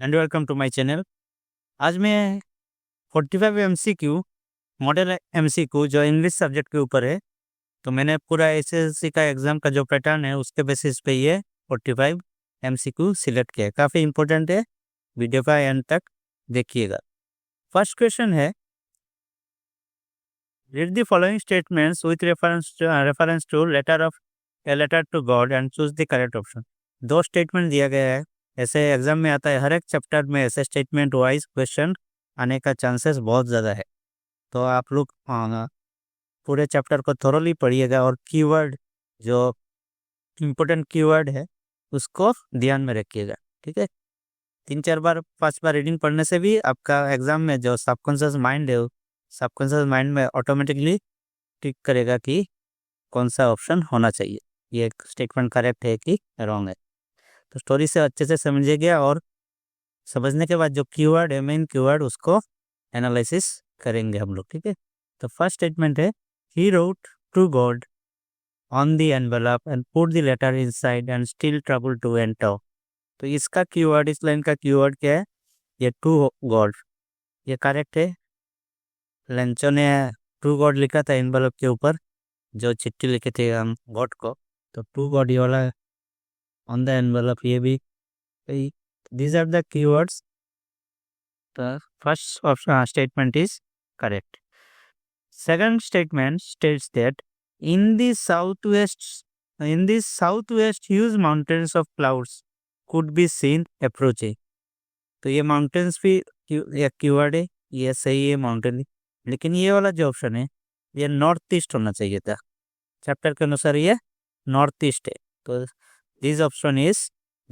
And welcome to my channel. आज मैं 45 MCQ model MCQ जो इंग्लिश सब्जेक्ट के ऊपर है, तो मैंने पूरा एसएससी का एग्ज़ाम का जो पैटर्न है उसके बेसिस पे ये 45 एमसीक्यू सिलेक्ट किया है। काफ़ी इंपॉर्टेंट है, वीडियो का एंड तक देखिएगा। फर्स्ट क्वेश्चन है, read the following statements with reference to letter to God and choose the correct option. दो स्टेटमेंट दिया गया है, ऐसे एग्जाम में आता है, हर एक चैप्टर में ऐसे स्टेटमेंट वाइज क्वेश्चन आने का चांसेस बहुत ज़्यादा है। तो आप लोग पूरे चैप्टर को थोरोली पढ़िएगा और कीवर्ड जो इम्पोर्टेंट कीवर्ड है उसको ध्यान में रखिएगा, ठीक है। 3-4 बार 5 बार रीडिंग पढ़ने से भी आपका एग्जाम में जो सबकॉन्शियस माइंड है, सबकॉन्शियस माइंड में ऑटोमेटिकली टिक करेगा कि कौन सा ऑप्शन होना चाहिए, ये स्टेटमेंट करेक्ट है कि रॉन्ग है। तो स्टोरी से अच्छे से समझिएगा और समझने के बाद जो कीवर्ड है, मेन कीवर्ड, उसको एनालिसिस करेंगे हम लोग, ठीक है। तो फर्स्ट स्टेटमेंट है, he wrote to God on the envelope and put the letter inside and still troubled to enter. तो इसका कीवर्ड, इस लाइन का कीवर्ड क्या है? ये टू गॉड, ये करेक्ट है। लेंचो ने टू गॉड लिखा था एनवेलप के ऊपर, जो चिट्ठी लिखे थे हम गॉड को, तो टू गॉड ये वाला ऑन द एनवेलप, ये भी। These are the keywords. The first statement is correct. Second statement states that in the southwest, huge mountains of clouds could be seen approaching. तो ये माउंटेन्स भी एक कीवर्ड है, ये सही है, माउंटेन। लेकिन ये वाला जो ऑप्शन है ये नॉर्थ ईस्ट होना चाहिए था, चैप्टर के अनुसार ये नॉर्थ ईस्ट है। तो दिस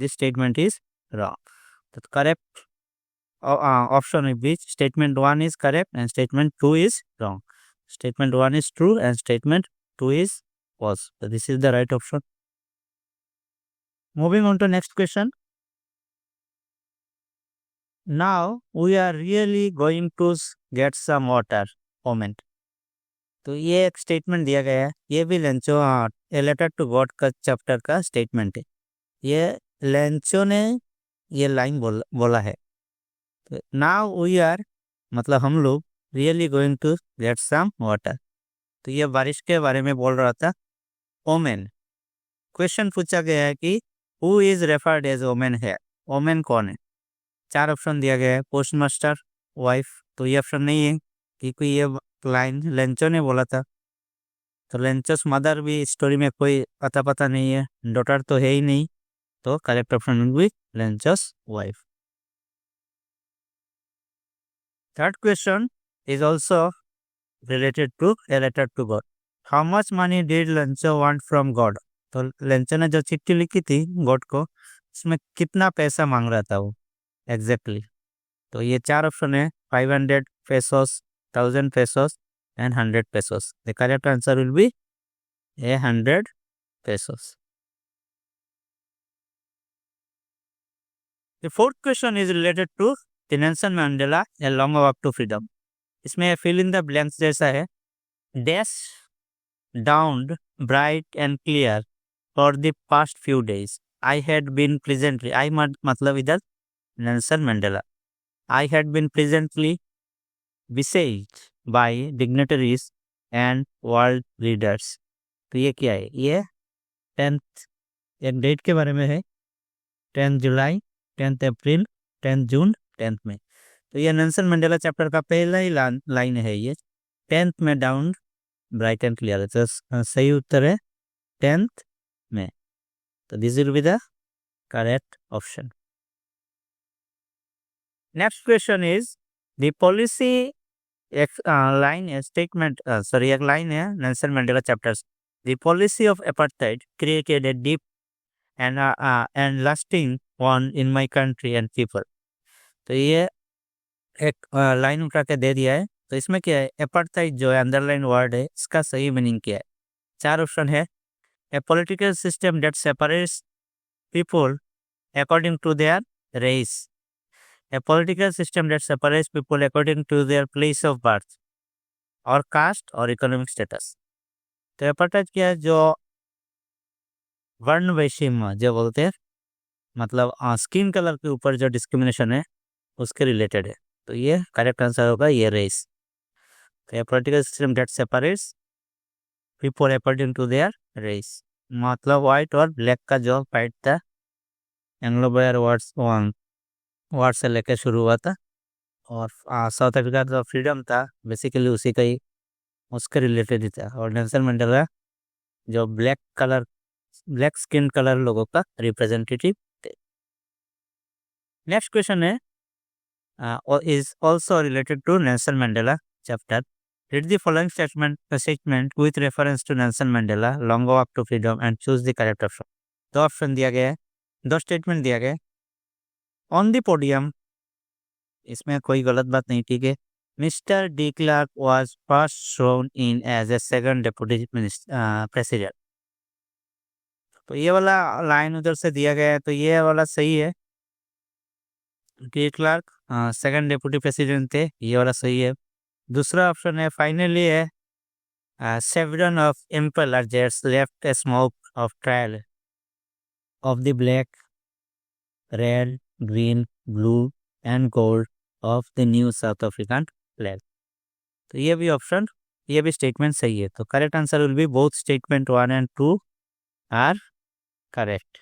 स्टेटमेंट इज रॉन्ग। तो correct option in which statement 1 is correct and statement 2 is wrong. Statement 1 is true and statement 2 is false. So this is the right option. Moving on to next question. Now we are really going to get some water. Comment. तो ये एक statement दिया गया है, ये भी Lencho a letter to God का chapter का स्टेटमेंट है। ये लेंचो ने ये लाइन बोला है। नाउ वी आर मतलब हम लोग really going to get some water, तो ये बारिश के बारे में बोल रहा था। ओमेन, क्वेश्चन पूछा गया है कि who is referred as omen है, ओमेन कौन है? 4 ऑप्शन दिया गया है, पोस्ट मास्टर, वाइफ, तो ये ऑप्शन नहीं है क्योंकि ये लाइन लेंचो ने बोला था। तो लेंचोस मदर भी स्टोरी में कोई अता पता नहीं है, डॉटर तो है ही नहीं, तो करेक्ट ऑप्शन भी लेंचोस wife. Third question is also related to a letter to God. How much money did Lencho want from God? तो लेंचो ने जो चिट्ठी लिखी थी गॉड को, उसमें कितना पैसा मांग रहा था वो एग्जैक्टली? तो ये 4 ऑप्शन है, 500 pesos, 1000 pesos and 100 pesos. The correct answer will be 100 pesos. The fourth question is related to the Nelson Mandela a long walk to freedom. इसमें फिल इन द ब्लैंक्स जैसा है, dash down bright and clear for the past few days I had been presently, I मतलब इधर Nelson Mandela, I had been presently besieged by dignitaries and world leaders. तो ये क्या है? ये 10th एक डेट के बारे में है, 10 जुलाई, 10 अप्रैल, 10 जून, 10 में। तो ये नेल्सन मंडेला चैप्टर का पहला ही लाइन है, ये 10th में डाउन ब्राइट एंड क्लियर, तो सही उत्तर है 10th में। तो this will be the correct option. Next question is the policy, एक लाइन है, स्टेटमेंट एक लाइन है Nelson Mandela chapters. The policy of apartheid created a deep and lasting one in my country and people. तो ये एक line उठा के दे दिया है। तो इसमें क्या है, अपार्थाइड जो है अंडरलाइन वर्ड है, इसका सही मीनिंग क्या है? 4 ऑप्शन है, a political system that separates people according to their race, a political system that separates people according to their place of birth और कास्ट और इकोनॉमिक स्टेटस। तो अपार्थाइड क्या है, जो वर्ण वैषम्य जो बोलते हैं, मतलब स्किन कलर के ऊपर जो डिस्क्रिमिनेशन है उसके रिलेटेड है। तो ये करेक्ट आंसर होगा ये रेस। तो political system that separates people according to their race, मतलब व्हाइट और ब्लैक का जो फाइट था एंग्लो बोयर वार्स वार से लेकर शुरू हुआ था, और साउथ अफ्रीका जो फ्रीडम था बेसिकली उसी का ही उसके रिलेटेड ही था। और नेल्सन मंडेला जो ब्लैक स्किन कलर लोगों का रिप्रेजेंटेटिव थे। नेक्स्ट क्वेश्चन है is also related to Nelson Mandela chapter. Read the following statement with reference to Nelson Mandela, long walk to freedom, and choose the correct option. दो option दिया गया है, दो statement दिया गया है। ऑन द पोडियम, इसमें कोई गलत बात नहीं, ठीक है। Mister de Klerk was first sworn in as a second deputy president. तो ये वाला लाइन उधर से दिया गया है, तो ये वाला सही है। De Klerk second deputy president थे, ये वाला सही है। दूसरा ऑप्शन है फाइनली है several of impeller jets left a smoke of trail of the black, red, green, blue and gold of the new South African flag। तो ये भी ऑप्शन, ये भी स्टेटमेंट सही है। तो correct answer will be both statement 1 and 2 are correct.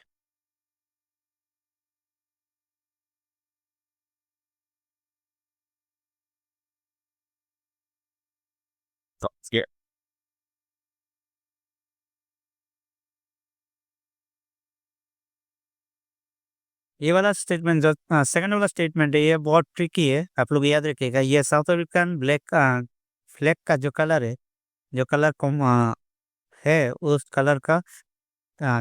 ये वाला स्टेटमेंट जो सेकंड वाला स्टेटमेंट है ये बहुत ट्रिकी है, आप लोग याद रखिएगा। ये साउथ अफ्रीकन ब्लैक फ्लैग का जो कलर है, जो कलर है उस कलर का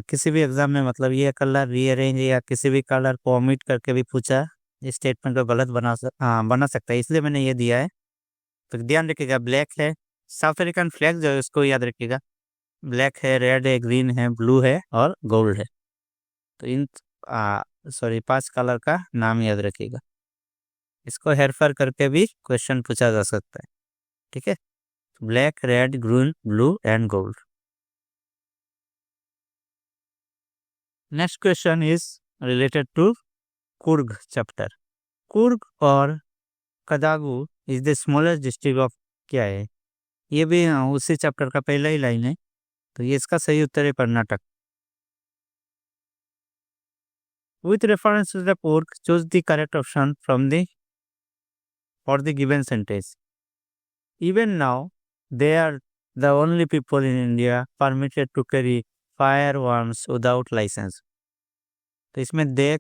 किसी भी एग्जाम में मतलब ये कलर रीअरेंज या किसी भी कलर को ओमिट करके भी पूछा इस स्टेटमेंट को गलत बना सकता है, इसलिए मैंने ये दिया है। तो ध्यान रखिएगा, ब्लैक है साउथ अफ्रीकन फ्लैग जो है उसको याद रखिएगा। ब्लैक है, रेड है, ग्रीन है, ब्लू है और गोल्ड है। तो इन सॉरी 5 कलर का नाम याद रखिएगा, इसको हेरफेर करके भी क्वेश्चन पूछा जा सकता है, ठीक है। Black, red, green, blue and gold. Next question is related to Coorg chapter. Coorg और Kodagu is the smallest district of, क्या है ये भी उसी चैप्टर का पहला ही लाइन है। तो ये इसका सही उत्तर है Karnataka. With reference to the pork, choose the correct option from the for the given sentence. Even now, they are the only people in India permitted to carry firearms without license। तो इसमें दे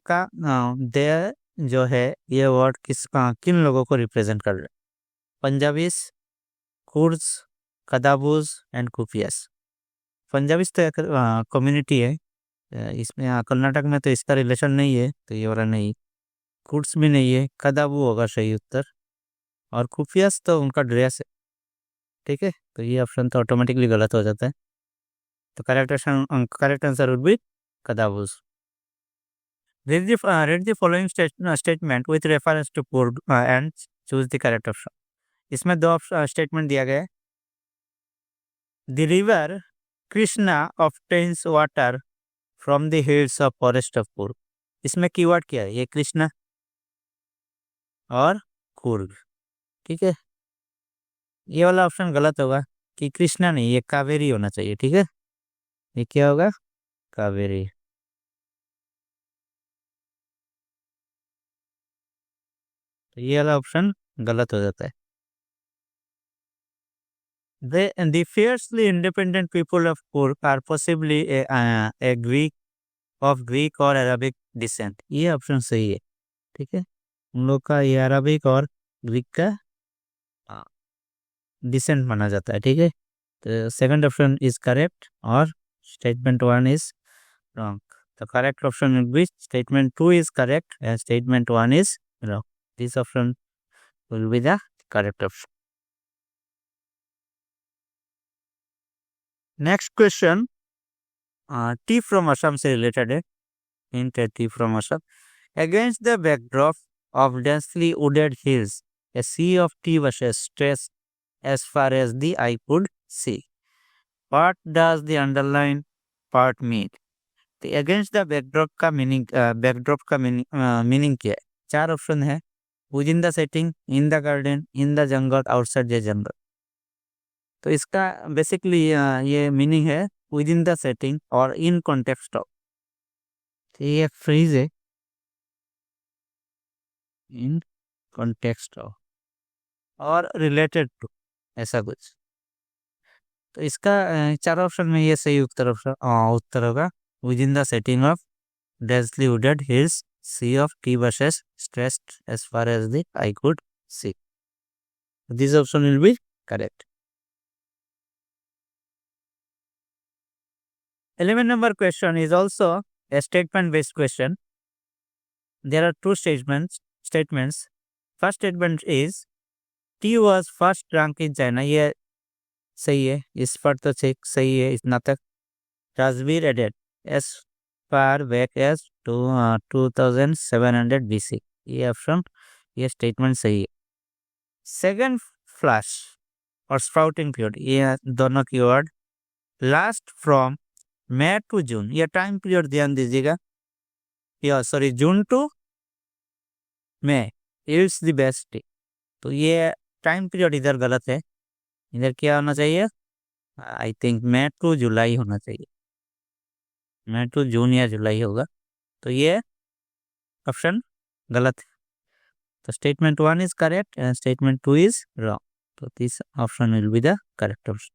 जो है ये वर्ड किन लोगों को represent कर रहा है? पंजाबीज, कुर्स, कदाबूज एंड कुपियस। पंजाबीज तो एक कम्युनिटी है, इसमें कर्नाटक में तो इसका रिलेशन नहीं है, तो ये वाला नहीं। कुर्स भी नहीं है, कदाबू होगा सही उत्तर, और कुपियस तो उनका ड्रेस है, ठीक है। तो ये ऑप्शन तो ऑटोमेटिकली गलत हो जाता है। तो correct answer would be Kodavus. Read the following statement with reference to Kurg and choose the correct option। इसमें दो स्टेटमेंट दिया गया है। The river Krishna obtains water from the hills of forest of Kurg। इसमें कीवर्ड क्या है? ये कृष्णा और कुर्ग, ठीक है। ये वाला ऑप्शन गलत होगा कि कृष्णा नहीं, ये कावेरी होना चाहिए, ठीक है। ये क्या होगा? कावेरी। तो ये वाला ऑप्शन गलत हो जाता है। The fiercely independent people of Kurg are possibly a Greek of Greek or Arabic descent। ये ऑप्शन सही है, ठीक है। उन लोग का ये अरबिक और ग्रीक का डिसेंट माना जाता है, ठीक है। तो सेकंड ऑप्शन इज करेक्ट और statement 1 is wrong. The correct option will be statement 2 is correct and statement 1 is wrong। This option will be the correct option। Next question, tea from Assam से related है। Hint है tea from Assam। Against the backdrop of densely wooded hills, a sea of tea was stretched as far as the eye could see। What does the underlined part mean? तो against the backdrop का meaning क्या है? 4 option है, with in the setting, in the garden, in the jungle, outside the jungle. तो इसका basically ये meaning है with in the setting और इन कॉन्टेक्स्ट ऑफ। तो ये एक फ्रेज है, इन कॉन्टेक्स्ट ऑफ और रिलेटेड टू, ऐसा कुछ। तो इसका 4 ऑप्शन में ये सही उत्तर होगा, with in the setting of densely wooded hills, sea of tea bushes stretched as far as the eye could see. This option will be correct. 11 number question is also a statement based question. There are two statements. First statement is tea was first drunk in China. ये सही है, इस पर तो सही है इतना तक। Rajvir added as far back as 2700 BC। ये ऑप्शन, ये स्टेटमेंट सही है। सेकेंड फ्लैश और स्प्राउटिंग पीरियड, ये दोनों की word last from May to June, ये टाइम पीरियड ध्यान दीजिएगा। Sorry, June to May it's the best day. तो ये टाइम पीरियड इधर गलत है, इधर क्या होना चाहिए? आई थिंक मई टू जुलाई होना चाहिए, मई टू जून या जुलाई होगा। तो ये ऑप्शन गलत है। तो statement 1 is correct and statement 2 is wrong. So this option will be the correct option.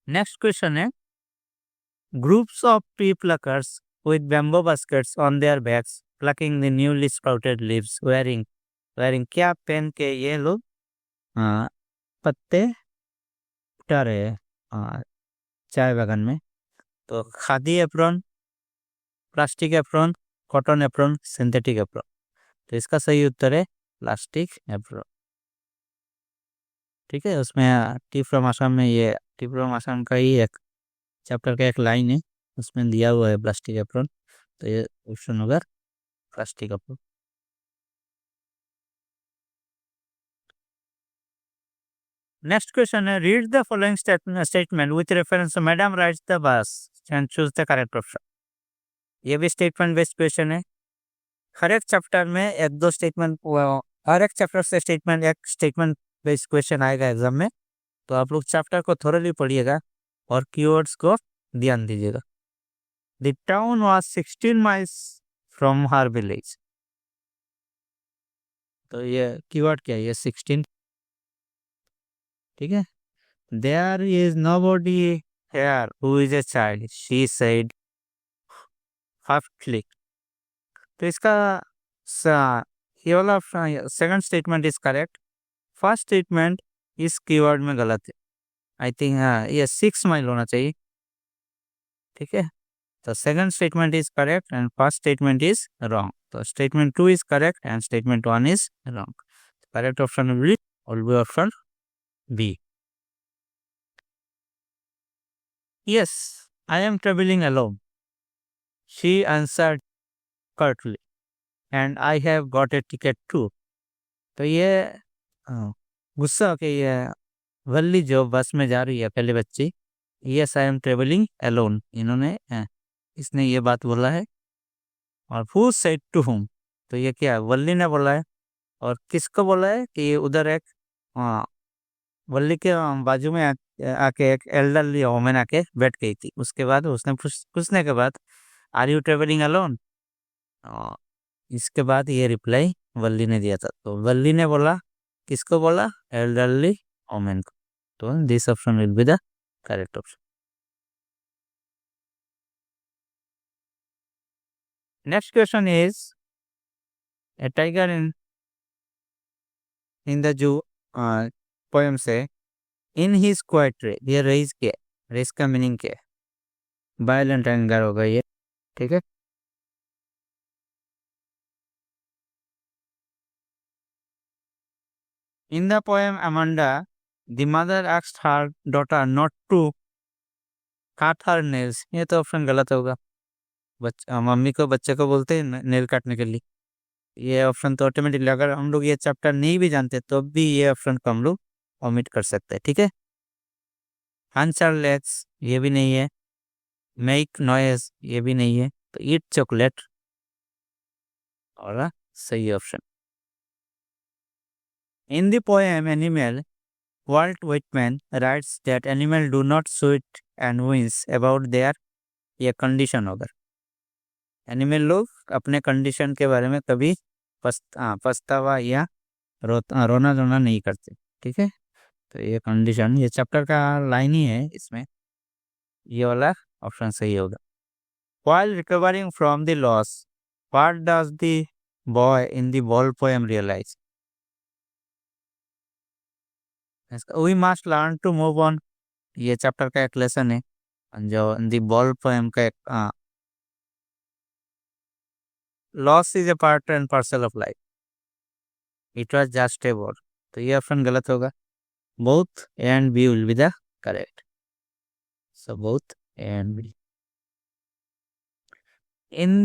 Next question है, groups of tree pluckers with bamboo baskets on their backs plucking the newly sprouted leaves wearing क्या पहन के ये लोग पत्ते उठा रहे हैं चाय बागान में? तो khadi apron, plastic apron, cotton apron, synthetic apron. तो इसका सही उत्तर है प्लास्टिक एप्रॉन। ठीक है, उसमें टी फ्रॉम आसाम में, ये टी फ्रॉम आसाम का ही एक चैप्टर का एक लाइन है, उसमें दिया हुआ है प्लास्टिक एप्रॉन। तो ये ऑप्शन होगा प्लास्टिक एप्रॉन। नेक्स्ट क्वेश्चन है, read the following statement with reference to madam rides the bus and choose the correct option. ये भी स्टेटमेंट बेस्ड क्वेश्चन है। हर एक चैप्टर में एक दो स्टेटमेंट, हर एक चैप्टर से एक स्टेटमेंट बेस्ड क्वेश्चन आएगा एग्जाम में। तो आप लोग चैप्टर को थोड़ली पढ़िएगा और कीवर्ड्स को ध्यान दीजिएगा। The town was 16 miles from her village. तो ये कीवर्ड क्या है? ये 16। ठीक है, there is nobody here who is a child, she said हाफली। तो इसका ये वाला second statement is correct. First statement इस कीवर्ड में गलत है, आई थिंक ये 6 माइल होना चाहिए। ठीक है, तो second statement is correct and first statement is wrong. तो statement 2 is correct and statement 1 is wrong. Correct option will be option B. Yes, I am traveling alone, she answered curtly, and I have got a ticket too. तो ये गुस्सा के ये वल्ली जो बस में जा रही है पहले बच्ची, yes I am travelling alone, इसने ये बात बोला है। और हु सेड टू हुम, तो ये क्या वल्ली ने बोला है। और किसको बोला है कि उधर एक वल्ली के बाजू में आके एक एल्डरली वोमेन आके बैठ गई थी। उसके बाद उसने पूछने के बाद आर यू ट्रेवलिंग अलोन, इसके बाद ये रिप्लाई वल्ली ने दिया था। तो वल्ली ने बोला, किसको बोला? एल्डरली वोमेन को। तो this option will be the correct option. Next question is, A tiger in the zoo poem से इन हिज क्वाइट रे, ये रेस क्या है? रेस का मीनिंग क्या है? वायलेंट एंगर होगा ये। ठीक है, in the poem Amanda the mother asked her daughter not to cut her nails. ये तो ऑप्शन गलत होगा, मम्मी को बच्चे को बोलते हैं नेल काटने के लिए। ये ऑप्शन तो ऑटोमेटिकली, अगर हम लोग ये चैप्टर नहीं भी जानते तो भी ये ऑप्शन को हम लोग ओमिट कर सकते हैं। ठीक है, आंसर लेट्स, ये भी नहीं है। मेक नॉइज ये भी नहीं है, तो ईट चॉकलेट और सही option. In the poem animal, Walt Whitman writes that animals do not sweat and wince about their ये कंडीशन होगा। एनिमल लोग अपने कंडीशन के बारे में कभी पछतावा या रोना धोना नहीं करते। ठीक है, तो ये कंडीशन ये चैप्टर का लाइन ही है इसमें, ये वाला ऑप्शन सही होगा। While recovering from the loss, what does the boy in the ball poem realize? We must learn to move on, ये चैप्टर का एक लेसन है जो दी बॉल पोएम का एक loss is a part and parcel of life, it was just a war, तो ये option गलत होगा। Both A and B will be the correct, so both A and B. In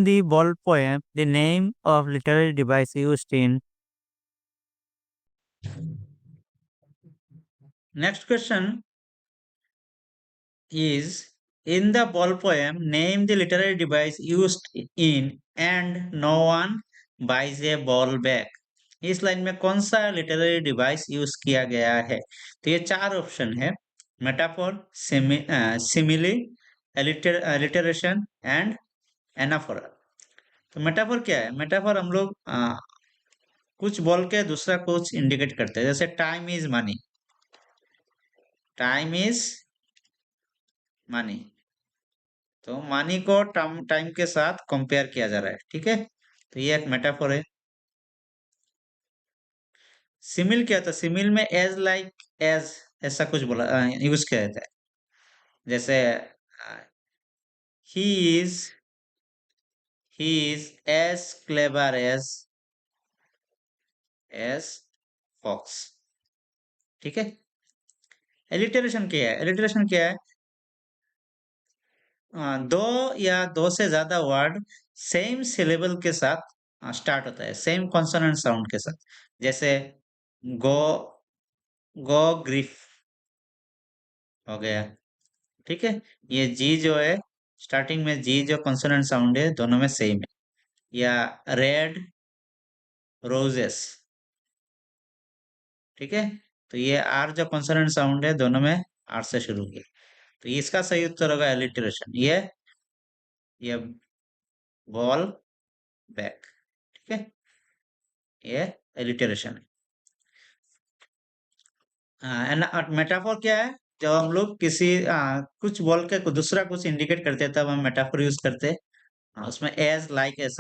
the ball poem the name of literary device used in. Next question is in the ball poem name the literary device used in and no one buys a ball back। इस line में कौन सा literary device use किया गया है? तो ये चार ऑप्शन है, metaphor, simile, alliteration and anaphora. तो मेटाफोर क्या है? मेटाफोर हम लोग कुछ बोल के दूसरा कुछ इंडिकेट करते हैं, जैसे time is money, time is money, तो मनी को टाइम के साथ कंपेयर किया जा रहा है। ठीक है, तो ये एक मेटाफोर है। सिमिल क्या था? सिमिल में एज लाइक एज ऐसा कुछ बोला यूज किया जाता है, जैसे he is he is as clever as fox. ठीक है। एलिटरेशन क्या है? एलिटरेशन क्या है? दो या दो से ज्यादा वर्ड सेम सिलेबल के साथ स्टार्ट होता है, सेम कॉन्सोनेंट साउंड के साथ, जैसे गो, गो ग्रिफ हो गया। ठीक है, ये जी जो है स्टार्टिंग में जी जो कॉन्सोनेंट साउंड है दोनों में सेम है, या रेड रोजेस। ठीक है, तो ये आर जो कॉन्सोनेंट साउंड है दोनों में आर से शुरू किया, तो इसका सही उत्तर होगा एलिटरेशन, ये बॉल बैक। ठीक है, ये एलिटरेशन है। मेटाफोर क्या है? जब हम लोग किसी कुछ बोल के दूसरा कुछ इंडिकेट करते हैं तब हम मेटाफोर यूज करते हैं। उसमें एज लाइक एज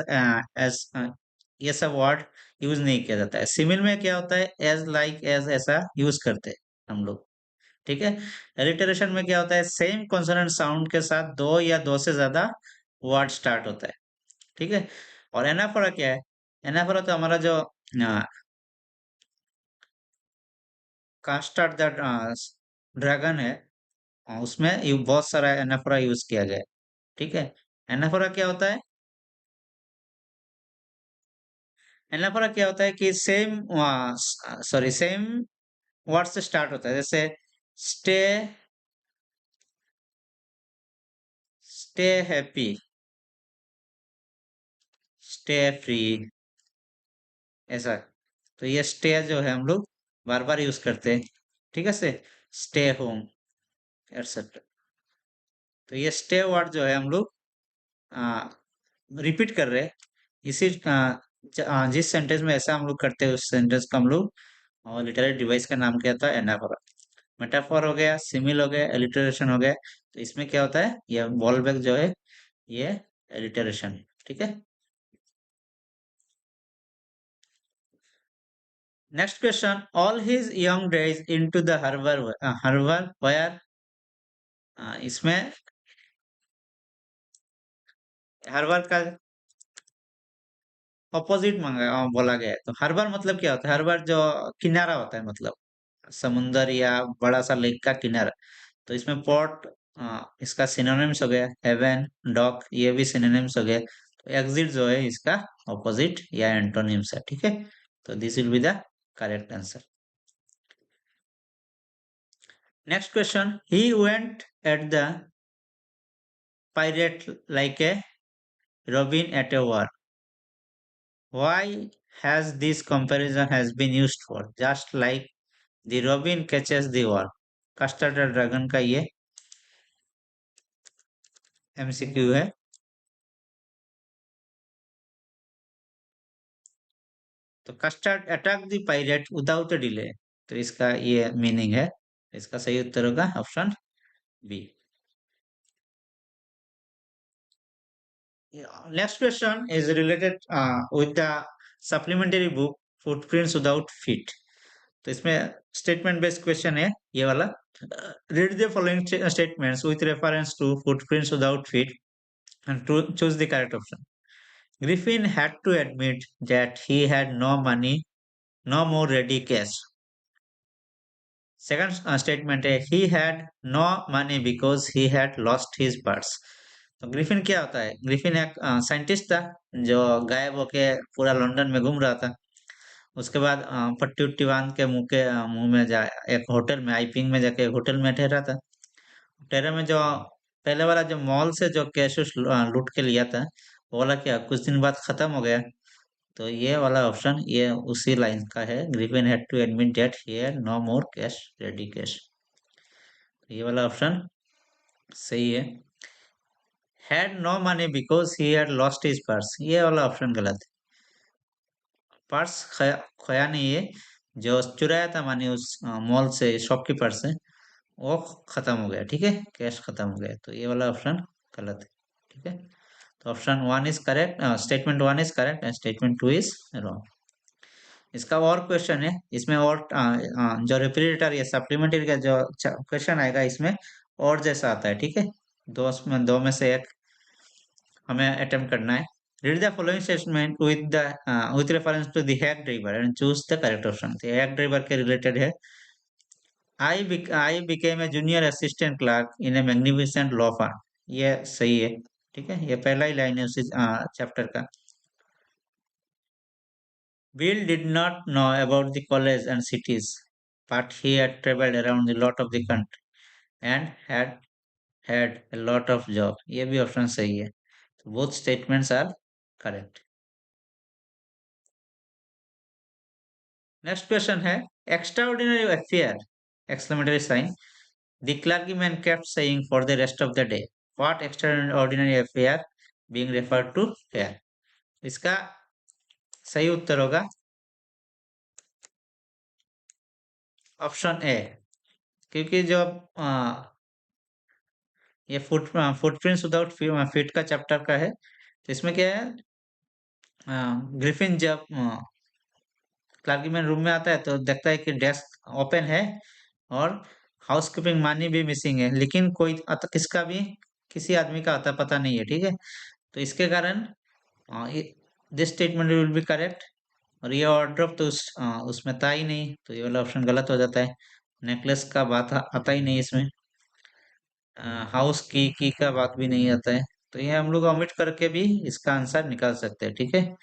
ये सब वर्ड यूज नहीं किया जाता है। सिमिल में क्या होता है? एज लाइक एज ऐसा यूज करते हैं हम लोग। ठीक है, एलिटरेशन में क्या होता है? सेम कॉन्सोनेंट साउंड के साथ दो या दो से ज्यादा वर्ड स्टार्ट होता है। ठीक है, और एनाफोरा क्या है? एनाफोरा तो हमारा जो कास्टार्ड द ड्रैगन है, उसमें बहुत सारा एनाफोरा यूज किया गया है। ठीक है, एनाफोरा क्या होता है? एनाफोरा क्या होता है कि सेम सॉरी सेम वर्ड से स्टार्ट होता है, जैसे stay, stay happy, stay free, ऐसा। तो ये स्टे जो है हम लोग बार बार यूज करते हैं। ठीक है, से स्टे होम एटसेट्रा। तो ये स्टे वर्ड जो है हम लोग रिपीट कर रहे हैं, इसी जिस सेंटेंस में ऐसा हम लोग करते हैं उस सेंटेंस का हम लोग और लिटरेरी डिवाइस का नाम क्या था? एनाफोरा। मेटाफोर हो गया, सिमिल हो गया, एलिटरेशन हो गया, तो इसमें क्या होता है? ये बॉल बैक जो है ये एलिटरेशन है। ठीक है, next question, all his young days into the harbour, harbour where, इसमें हर्बर का ऑपोजिट मांगा बोला गया है, तो हर्बर मतलब क्या होता है? हर्बर जो किनारा होता है, मतलब समुंदर या बड़ा सा लेक का किनारा। तो इसमें पोर्ट इसका सिनोनिम्स हो गया, हेवन, डॉक ये भी सिनोनिम्स हो गया, तो एग्जिट जो है इसका ऑपोजिट या एंटोनिम्स है। ठीक है, तो this will be the correct answer. Next question, he went at the pirate like a robin at a war. Why has this comparison has been used for? Just like the robin catches the war. Custard dragon का ये MCQ है। तो Custard attack the pirate without a delay. तो इसका ये meaning है। इसका सही उत्तर होगा option B. Next question is related with the supplementary book Footprints Without Feet. तो इसमें स्टेटमेंट बेस्ड क्वेश्चन है ये वाला। Read the following statements with reference to footprints without feet and to choose the correct option. Griffin had to admit that he had no money, no more ready cash. Second statement है he had no money because he had lost his purse. तो Griffin क्या होता है? Griffin एक scientist था जो गायब होके पूरा लंदन में घूम रहा था। उसके बाद पट्टी उट्टी बांध के मुंह में जा एक होटल में आईपिंग में जाके एक होटल में ठहरा था। ठहरे में जो पहले वाला जो मॉल से जो कैश उश लूट के लिया था वो वाला क्या कुछ दिन बाद खत्म हो गया। तो ये वाला ऑप्शन ये उसी लाइन का है। Griffin had to admit that he had no more cash ready cash. ये वाला ऑप्शन सही है। Had no money because he had lost his purse, ये वाला ऑप्शन गलत है। पर्स खोया नहीं है, जो चुराया था मानी उस मॉल से शॉपकीपर से वो खत्म हो गया। ठीक है, कैश खत्म हो गया। तो ये वाला ऑप्शन गलत है। ठीक है, तो option one is correct, statement one is correct and statement two is wrong. इसका और क्वेश्चन है इसमें, और जो रिपीटेटर या सप्लीमेंट्री का जो क्वेश्चन आएगा इसमें और जैसा आता है। ठीक है, दो में से एक हमें अटेम्प्ट करना है। Read the following statement with reference to the hack driver and choose the correct option. तो हैग ड्राइवर के रिलेटेड है। I became a junior assistant clerk in a magnificent law firm। ये सही है। ठीक है, ये पहला ही लाइन है उसी चैप्टर का। Bill did not know about the college and cities, but he had traveled around a lot of the country and had had a lot of job। ये भी ऑप्शन सही है। तो both statements are correct। Next question है extraordinary affair exclamatory sign the clergyman kept saying for the rest of the day। what extraordinary affair being referred to here? इसका सही उत्तर होगा ऑप्शन ए। क्योंकि जो ये फुटप्रिंट्स विदाउट फीट का chapter का है, तो इसमें क्या है, ग्रिफिन जब क्लर्कीमैन रूम में आता है तो देखता है कि डेस्क ओपन है और हाउसकीपिंग मनी भी मिसिंग है, लेकिन कोई किसका भी किसी आदमी का आता पता नहीं है। ठीक है, तो इसके कारण this statement will be correct. और ये ऑर्डर तो उसमें था ही नहीं, तो ये वाला ऑप्शन गलत हो जाता है। नेकलेस का बात आता ही नहीं इसमें। हाउस की का बात भी नहीं आता है। तो ये हम लोग ओमिट करके भी इसका आंसर निकाल सकते हैं। ठीक है,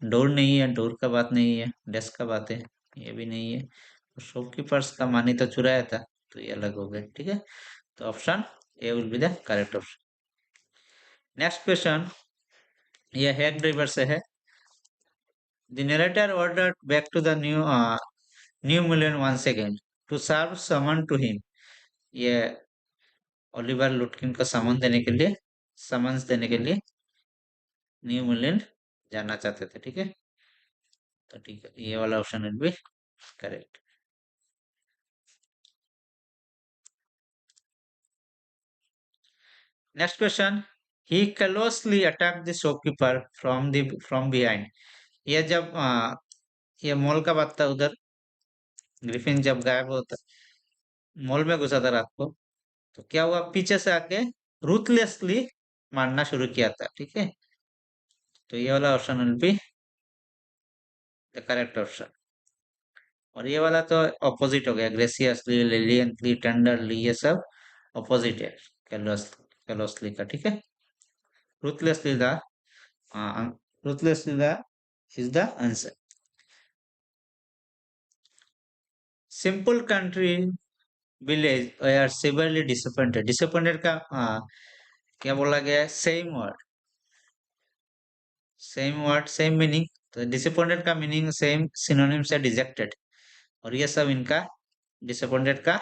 डोर नहीं है, डोर का बात नहीं है, डेस्क का बात है, ये भी नहीं है। तो शॉपकीपर्स का मानी तो चुराया था, तो ये अलग हो गया। ठीक है, तो option A will be the correct option. Next question ये हैक ड्राइवर से है। The narrator ordered back to the New Mullion once again to serve summon to him. ये ओलिवर लुटकिन को समन्स देने के लिए न्यू मिलियन जाना चाहते थे। ठीक है, तो ठीक है, ये वाला option will be correct. Next question he closely attacked the shopkeeper from behind। ये जब ये मॉल का बात था, उधर ग्रिफिन जब गायब होता मॉल में घुसा था रात को, तो क्या हुआ, पीछे से आके रूथलेसली मारना शुरू किया था। ठीक है, तो ये वाला option will be the correct option. और ये वाला तो ऑपोजिट हो गया, ग्रेसियसली, लेलियंटली, टेंडरली, ये सब ऑपोजिट है कैलोसली का। ठीक है, ruthlessly the ruthlessly the is the answer. Simple country village are severely disappointed। Disappointed का क्या बोला गया है? Same word same meaning. तो डिसअपॉइंटेड का मीनिंग सेम सिनोनिम से डिजेक्टेड, और ये सब इनका डिसअपॉइंटेड का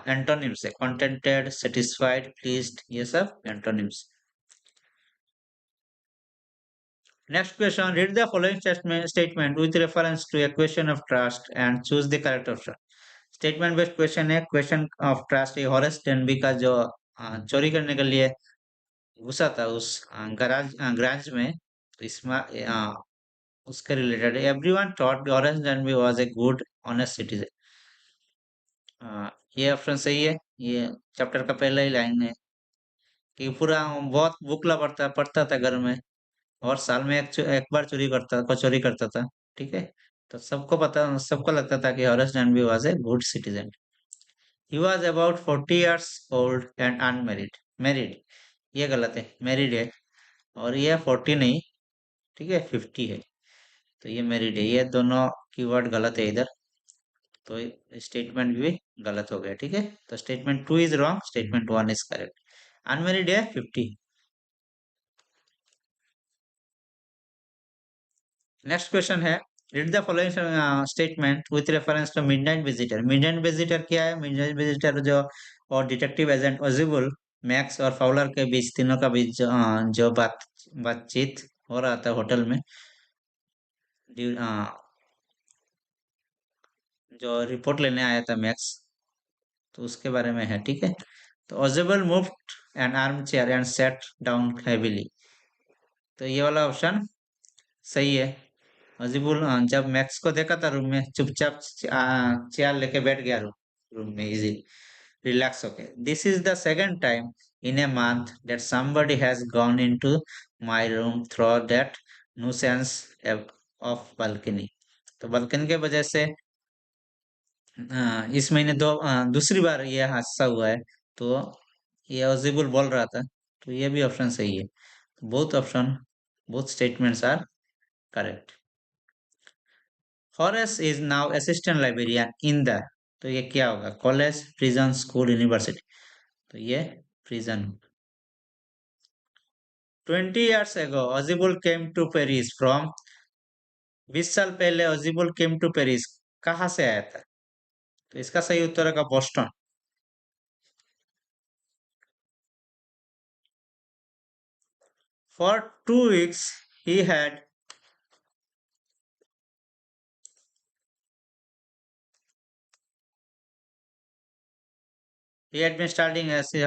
एंटोनिम्स है। कंटेंटेड, सेटिस्फाइड, प्लीज्ड, ये सब antonyms. Next question. Read the following statement with reference to a question of trust and choose the correct option. Statement based question है। क्वेश्चन ऑफ ट्रस्ट, ये हॉरेस डेनबी का जो चोरी करने के लिए घुसा था उस गराज में, तो इसमें उसके related everyone thought Horace Denby was a good honest citizen. ये ऑप्शन सही है। ये चैप्टर का पहला ही लाइन है कि पूरा बहुत बुकला पढ़ता पढ़ता था घर में, और साल में एक बार चोरी करता था। ठीक है, तो सबको लगता था कि Horace डैनबी was a good citizen. He was about 40 years old and unmarried. Married, ये गलत है, मैरिड है। और ये 40 नहीं, ठीक है, 50 है। तो ये मैरिड है, ये दोनों कीवर्ड गलत है इधर। तो स्टेटमेंट भी गलत हो गया। ठीक है, तो statement 2 is wrong, statement 1 is correct. Unmarried है 50। नेक्स्ट क्वेश्चन है, read the following statement with reference to midnight visitor. Midnight visitor क्या है? मिडनाइट विजिटर जो और डिटेक्टिव एजेंट ओजिबल, मैक्स और फाउलर के बीच, तीनों का बीच जो बातचीत हो रहा था होटल में, जो रिपोर्ट लेने आया था मैक्स, तो उसके बारे में है। ठीक है, तो ओजिबल moved an arm chair and sat down heavily. तो ये वाला ऑप्शन सही है। अजीबुल जब मैक्स को देखा था रूम में, चुपचाप चेयर लेके बैठ गया रूम में, इजी रिलैक्स होके। This is the second time in a month that somebody has gone into my room through that nuisance of balcony। तो बालकनी के वजह से इस महीने दूसरी बार ये हादसा हुआ है। तो ये अजीबुल बोल रहा था, तो ये भी ऑप्शन सही है। Both option, both statements are correct. Horace is now assistant librarian in the, तो ये क्या होगा? College, prison, school, university. तो ये prison. 20 years ago Ozibul came to Paris from, 20 साल पहले Ozibul came to Paris कहाँ से आया था? तो इसका सही उत्तर होगा Boston. For 2 weeks he had been studying as a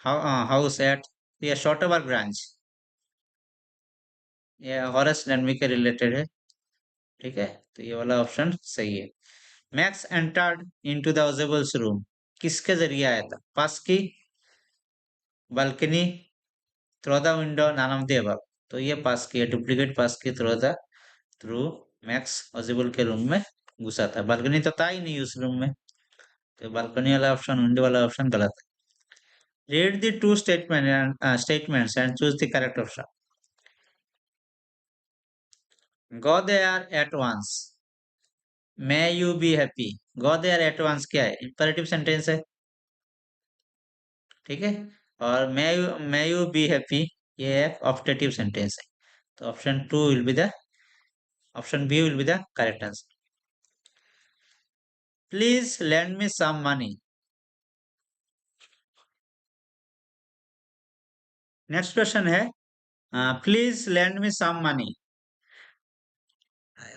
house at the Shotover branch। ये हॉरेस डेनवी के रिलेटेड है। ठीक है, तो ये वाला ऑप्शन सही है। मैक्स एंटर्ड इनटू द ओजेबल्स रूम, किसके जरिए आया था? Pass key, balcony, through the window, none of the above. तो ये पास की है, डुप्लीकेट पास की थ्रू मैक्स ओजेबल के रूम में घुसा था। बालकनी तो था ही नहीं उस रूम में, तो बालकनी वाला ऑप्शन, विंडो वाला ऑप्शन गलत है। Read the two statements and choose the correct option. Go there at once, may you be happy. Go there at once क्या है? इंपेरेटिव सेंटेंस है। ठीक है, और मे यू बी हैप्पी, ये एक ऑप्टेटिव सेंटेंस है। तो option B will be the correct answer. Please lend me some money। Next question है, please lend me some money।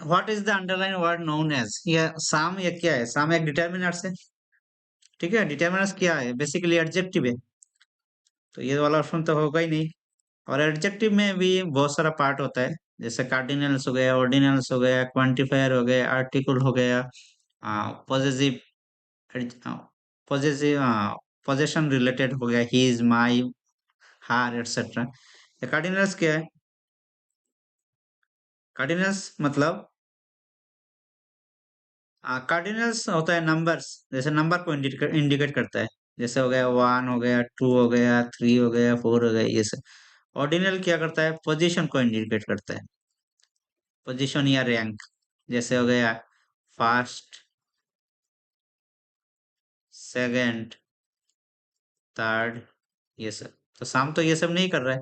What is the underline word known as? ये साम, ये क्या है? साम एक डिटर्मिनर्स है। ठीक है, डिटर्मिनर्स क्या है? बेसिकली एडजेक्टिव है। तो ये वाला ऑप्शन तो होगा ही नहीं। और एडजेक्टिव में भी बहुत सारा पार्ट होता है, जैसे कार्डिनल्स हो गया, ऑर्डिनल्स हो गया, क्वांटिफायर हो गया, आर्टिकल हो गया, पॉजेसिव, पॉजेसिव पोजेशन रिलेटेड हो गया, ही इज, माई, हार, एटसेट्रा। कार्डिनल्स क्या है? कार्डिनल्स मतलब कार्डिनल्स होता है नंबर्स, जैसे नंबर को इंडिकेट करता है। जैसे हो गया 1, हो गया 2, हो गया 3, हो गया 4, हो गया, ये सब। ऑर्डिनल क्या करता है? पोजीशन को इंडिकेट करता है, पोजीशन या रैंक। जैसे हो गया फर्स्ट, सेकंड, थर्ड, ये सब। तो शाम तो ये सब नहीं कर रहा है,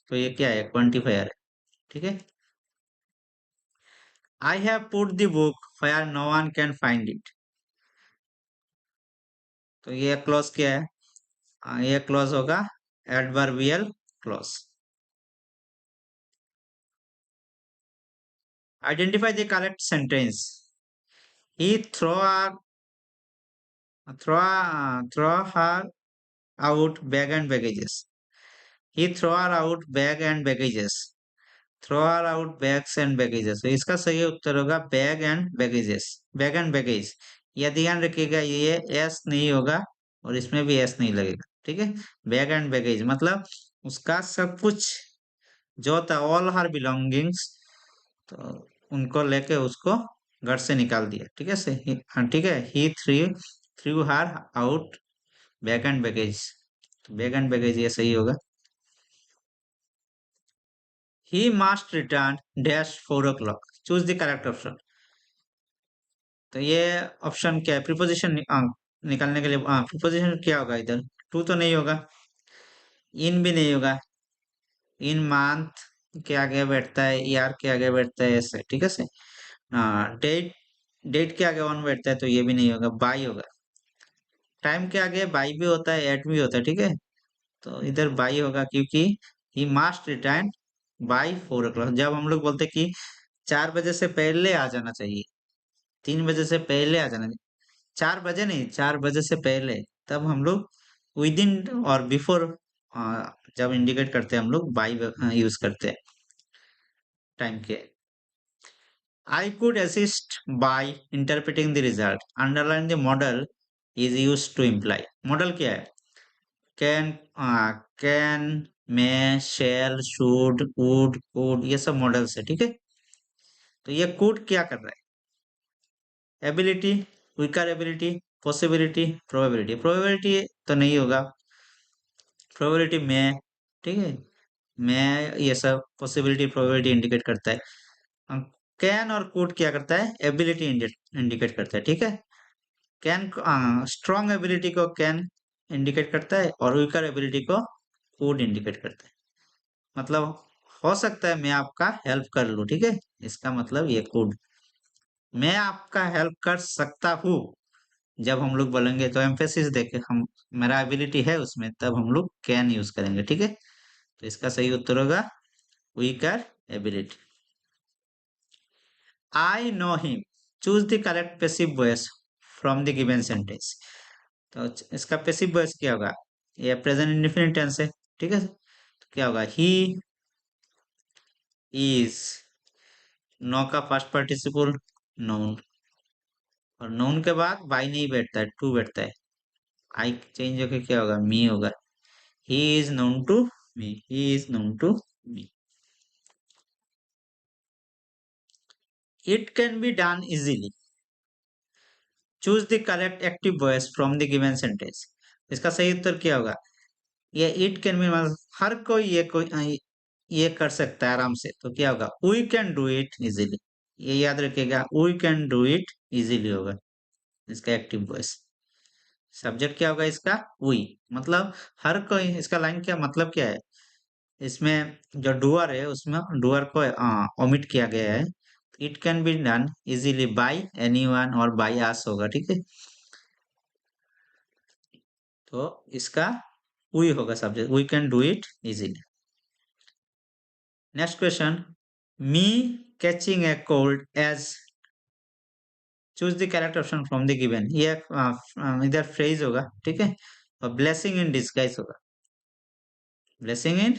तो ये क्या है, क्वांटिफायर है। ठीक है। I have put the book where no one can find it. तो ये क्लॉज क्या है? ये क्लॉज होगा adverbial clause. Identify the correct sentence. He throw her out bag and baggages. He throw her out bag and baggages. Throw her out bags and baggages। तो इसका सही उत्तर होगा bag and baggages, bag and baggage. यह ध्यान रखिएगा, ये S नहीं होगा और इसमें भी एस नहीं लगेगा। ठीक है। बैग एंड बैगेज मतलब उसका सब कुछ जो था, ऑल हर बिलोंगिंग्स, तो उनको लेके उसको घर से निकाल दिया। ठीक है से, हाँ ठीक है। He threw her out bag and baggage. Bag and baggage ये सही होगा। He must return dash 4 o'clock। Choose the correct option. तो ये ऑप्शन क्या है, प्रीपोजिशन निकालने के लिए प्रीपोजिशन क्या होगा इधर? टू तो नहीं होगा, इन भी नहीं होगा। इन मंथ के आगे बैठता है, ईयर के आगे बैठता है, ऐसे। ठीक है से। डेट, डेट के आगे ऑन बैठता है, तो ये भी नहीं होगा, बाई होगा। टाइम के आगे बाई भी होता है, एट भी होता है। ठीक है। तो इधर बाई होगा, क्योंकि ही मास्ट रिटर्न बाई 4 o'clock। जब हम लोग बोलते हैं कि 4 बजे से पहले आ जाना चाहिए, 3 बजे से पहले आ जाना चाहिए, 4 बजे नहीं, 4 बजे से पहले, तब हम लोग विद इन और बिफोर जब इंडिकेट करते हैं हम लोग बाई यूज करते हैं टाइम के। I could assist by interpreting the result. Underline the modal is use to imply. Modal क्या है? Can, can, may, shall, should, would, could, ये सब मॉडल्स है। ठीक है। तो ये कुड क्या कर रहा है? Ability, weaker ability, possibility, probability. Probability तो नहीं होगा, प्रोबेबिलिटी में। ठीक है। मैं ये सब पॉसिबिलिटी प्रोबेबिलिटी इंडिकेट करता है। कैन और कुड क्या करता है? एबिलिटी इंडिकेट करता है। ठीक है। कैन, स्ट्रॉन्ग एबिलिटी को कैन इंडिकेट करता है और वीकर एबिलिटी को कुड इंडिकेट करता है। मतलब हो सकता है मैं आपका हेल्प कर लूं। ठीक है। इसका मतलब ये कुड। मैं आपका हेल्प कर सकता हूँ, जब हम लोग बोलेंगे तो एम्फेसिस देके हम, मेरा एबिलिटी है उसमें, तब हम लोग कैन यूज करेंगे। ठीक है। तो इसका सही उत्तर होगा weaker ability. I know him. Choose the correct passive voice from the given sentence. तो इसका पैसिव वॉइस क्या होगा? ये प्रेजेंट इंडेफिनिट टेंस है। ठीक है। तो क्या होगा? ही इज, नो का फर्स्ट पार्टिसिपल नोन, और नोन के बाद बाई नहीं बैठता है, टू बैठता है। आई चेंज होके क्या होगा? मी होगा। He is known to me, he is known to me. It can be done easily. Choose the correct active voice from the given sentence. इसका सही उत्तर क्या होगा? ये इट कैन बी मतलब हर कोई, ये कर सकता है आराम से, तो क्या होगा? We can do it easily. ये याद रखिएगा, we can do it easily होगा इसका एक्टिव वॉइस। सब्जेक्ट क्या होगा इसका? वी। मतलब हर कोई, इसका लाइन क्या मतलब क्या है? इसमें जो डुअर है उसमें डुअर को ओमिट किया गया है। It can be done easily by anyone और बाय अस होगा। ठीक है। तो इसका वी होगा subject, we can do it easily. Next question. Me catching a cold as. Choose the correct option from the given. ये इधर फ्रेज होगा। ठीक है। और ब्लेसिंग इन डिस्गाइज होगा। Blessing in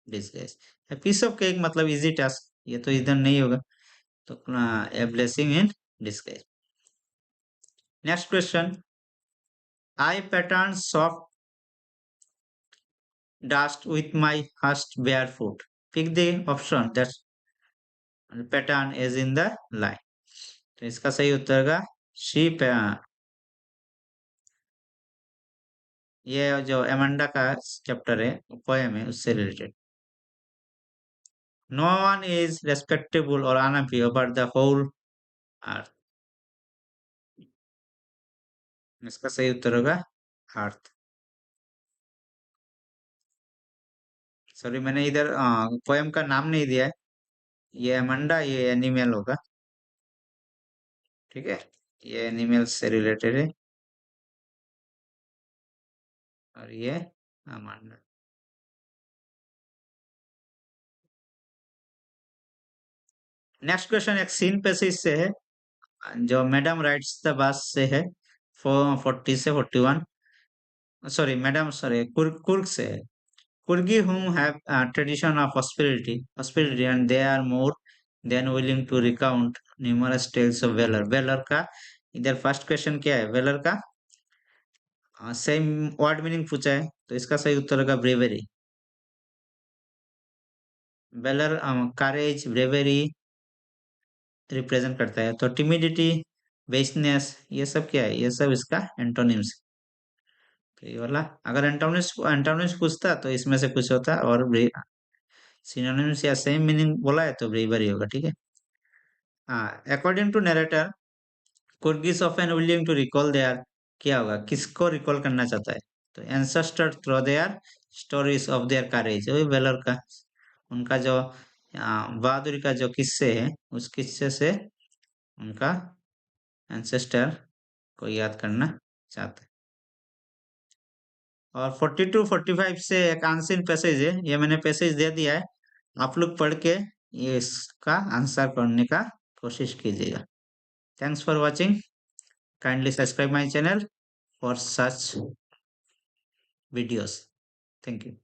disguise. Piece of cake मतलब easy task, ये तो इधर नहीं होगा। तो a blessing in disguise. Next question. I pattern soft dust with my first bare foot। Pick the option that pattern is in the line। तो इसका सही उत्तर होगा शी। ये जो एमंडा का चैप्टर है, पोएम है, उससे related. No one is respectable और unhappy over the whole earth. इसका सही उत्तर होगा अर्थ। सॉरी, मैंने इधर पोयम का नाम नहीं दिया है। ये अमंडा, ये एनिमल होगा। ठीक है, ये एनिमल से रिलेटेड है। और ये अमंडा। नेक्स्ट क्वेश्चन एक सीन पैसेज से है, जो मैडम राइट्स द बस से है। 40 से 41। सॉरी मैडम, सॉरी, कुर्ग से है। Kurgi whom have a tradition of hospitality, and they are more than willing to recount numerous tales of valor. Valor का इधर फर्स्ट क्वेश्चन क्या है? वेलर का सेम वर्ड मीनिंग पूछा है, तो इसका सही उत्तर होगा ब्रेवरी। वेलर करेज, ब्रेवरी रिप्रेजेंट करता है। तो टिमिडिटी, बेसनेस, ये सब क्या है? ये सब इसका एंटोनिम्स। तो ये वाला अगर एंटोनिम्स एंटोनिम्स पूछता तो इसमें से कुछ होता, और सिनोनिम्स या सेम मीनिंग बोला है तो ब्रेवरी होगा। ठीक है। हाँ, according to narrator, Coorgis often willing to recall their, क्या होगा? किसको रिकॉल करना चाहता है? तो ancestor through their stories of their courage, वही वेलर का, उनका जो बहादुरी का जो किस्से है, उस किस्से से उनका एंसेस्टर को याद करना चाहता है। और 42 45 से एक आंसर पैसेज है, ये मैंने पैसेज दे दिया है, आप लोग पढ़ के ये इसका आंसर करने का कोशिश कीजिएगा। Thanks for watching. Kindly subscribe my channel for such videos. Thank you.